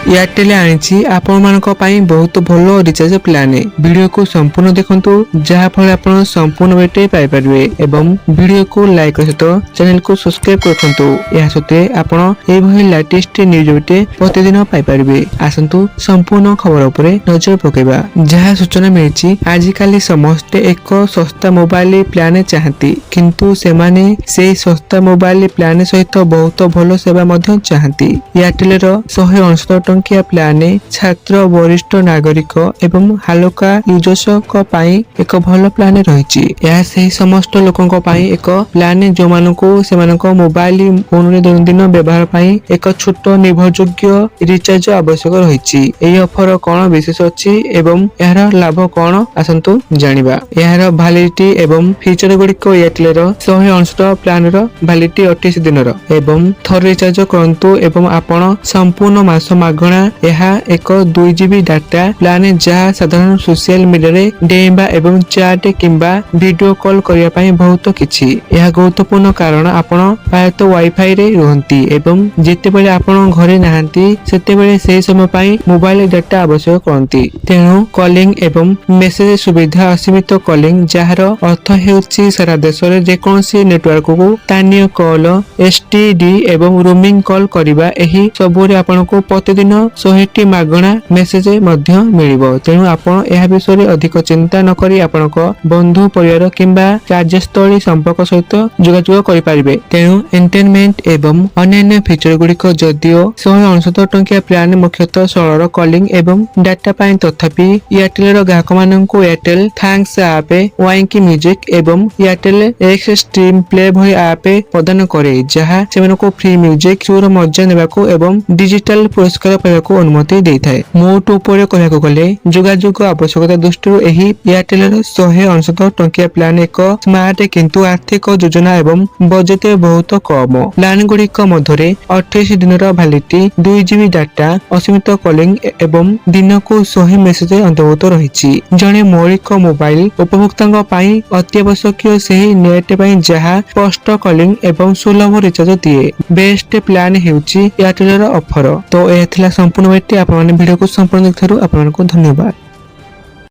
Airtel आनी आपण मानक पई बहुत भलो रिचार्ज प्लान। वीडियो को संपूर्ण देखंतु जहा फल आपण संपूर्ण बेटे पाई परबे एवं वीडियो को लाइक सहित चैनल को सब्सक्राइब करथंतु। या सते आपण ए भई लेटेस्ट न्यूज बेटे प्रतिदिन पाई परबे। आसंतु संपूर्ण खबर उपरे नजर पकेबा। जहा सूचना मिलची आज काली समस्त एक सस्ता मोबाइल प्लान चाहती किंतु सेमाने से सस्ता मोबाइल प्लान सहित बहुत भलो सेवा मध्य चाहती। एयरटेल रो 169 टंकिया प्लान छात्र वरिष्ठ नागरिक एवं हालका यूजर्स को पाई एक भलो प्लान रहिछि। यह सही समस्त लोकन पाई एक प्लान जो मानको सेमानको मोबाइल फोन रे दैनंदिन व्यवहार पाई एक छोट निर्भरयोग्य रिचार्ज आवश्यक रहिछि। एही ऑफर कोन विशेष अछि एवं यार लाभ कोन आसंतु जानिबा। यार वैलिडिटी एवं फीचर गुडिको एयरटेल रो 169 प्लान रो वैलिडिटी 28 दिन रो एवं थर रिचार्ज करंतु एवं आपण संपूर्ण मास मागणा। यह एक 2 GB डाटा प्लान जहाँ साधारण सोशल मीडिया रे डेइबा एवं चैट किंबा वीडियो कॉल करिया पई बहुत किछि। यह गुरुत्वपूर्ण कारण आपण प्रायत वाईफाई रे रहंती एवं जेते बेले आपण घरे नाहंती सेते बेले सेही समय पई मोबाइल डाटा आवश्यक करंती। तेनु कॉलिंग एवं मेसेज सुविधा असीमित कॉलिंग जहार अर्थ हेउछि सारा देश रे जे कोनसी नेटवर्क को स्थानीय कॉल एसटीडी एवं रोमिंग कॉल करिबा। एही सबरे आपण को प्रतिदिन 100टी मागणा मेसेज मध्य मिलिबो। तेनु आपण एहा विषय अधिक चिंता न करी आपणक बंधु परिवार किंबा कार्यस्थली संपर्क सहित जोगाजोग करि पारिबे। तेनु एंटरटेनमेंट एवं अन्य फीचर गुडिक जदियो 169 टंकिया प्लान मुख्यतः सरल कॉलिंग एवं डाटा पाई तथापि एयरटेल रो ग्राहक माननकु एयरटेल थैंक्स ऐप वाइकी म्यूजिक एवं एयरटेल एक्स स्ट्रीम प्ले भई ऐप प्रदान करे जहा सेमनको फ्री म्यूजिक शोर मजा नेबाको एवं डिजिटल पुरस्कार पाइबाको अनुमति देइथाय। मोट उपरे कहयाको गले जोगाजोग आवश्यकता दृष्टिରୁ ଏହି एयरटेल ର 169 टंकिया प्लान एक स्मार्ट किंतु आर्थिक योजना एवं बजेट बहुत कम। प्लान गुड़िक मध्य 28 दिन वैलिडिटी 2 GB डाटा असीमित कॉलिंग एवं दिन को 100 मेसेज अंतर्भुक्त रही। जड़े मौलिक मोबाइल उपभोक्ता पाई अत्यावश्यक सही नेट पाई जहाँ स्पष्ट कॉलिंग एवं सुलभ रिचार्ज दिए। बेस्ट प्लान हेउची एयरटेल ର ऑफर। तो यह संपूर्ण वीडियो को संपूर्ण देखिथारु आपको धन्यवाद।